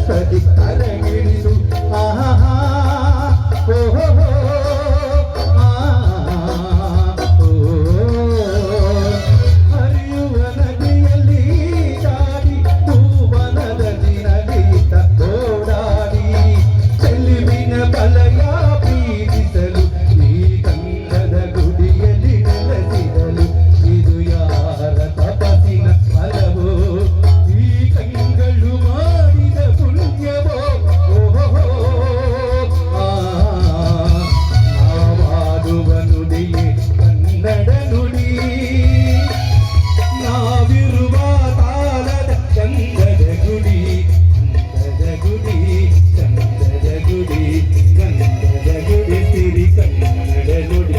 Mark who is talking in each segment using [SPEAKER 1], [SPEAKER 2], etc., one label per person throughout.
[SPEAKER 1] ಸರಸದಿ ಕರಗಿಳಿದು ಆಹಾ ಓಹೋ ಹರಿಯುವ ನದಿಯಲ್ಲಿ ಜಾಡಿ ತೂವನದಲ್ಲಿ ನಲಿತ ಓಡಾಡಿ ಚೆಲುವಿನ ಬಲಯ ಬೀರಿಸಲು ಈ ಗಂಗದ ಗುಡಿಯಲ್ಲಿ ನೆಲೆಸಿದಲು ಇದು ಯಾರ ತಪಸ್ಸಿನ ಫಲವೋ ಈ ಕಂಗಳು ಮಾಡಿದ ಪುಣ್ಯವೋ ಓಹೋ ನಾವಾಡುವ ನುಡಿಯೇ ಕನ್ನಡ ನುಡಿ ನಾವಿರುವ ತಾಳದ ಗಂಗದ ಗುಡಿ ಗಂಗದ ಗುಡಿ ಗಂಗದ ಗುಡಿ ಗಂಗದ ಗುಡಿ ಸಿರಿ ಕನ್ನಡ ನುಡಿ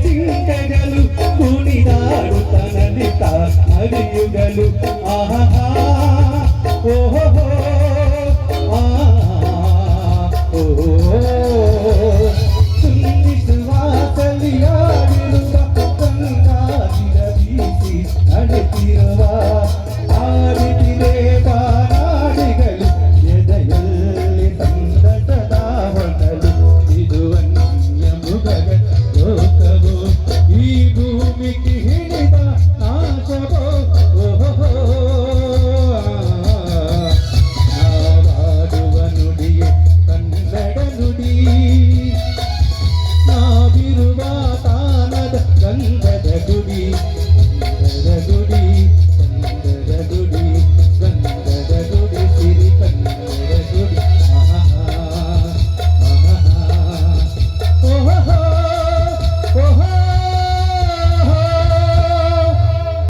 [SPEAKER 1] ಜಿಂಕೆಗಳು ಕುಣಿದಾಡುತ್ತ ನಲಿತ ಹರಿಯುಗಲು ಆಹಾ ಓಹೋ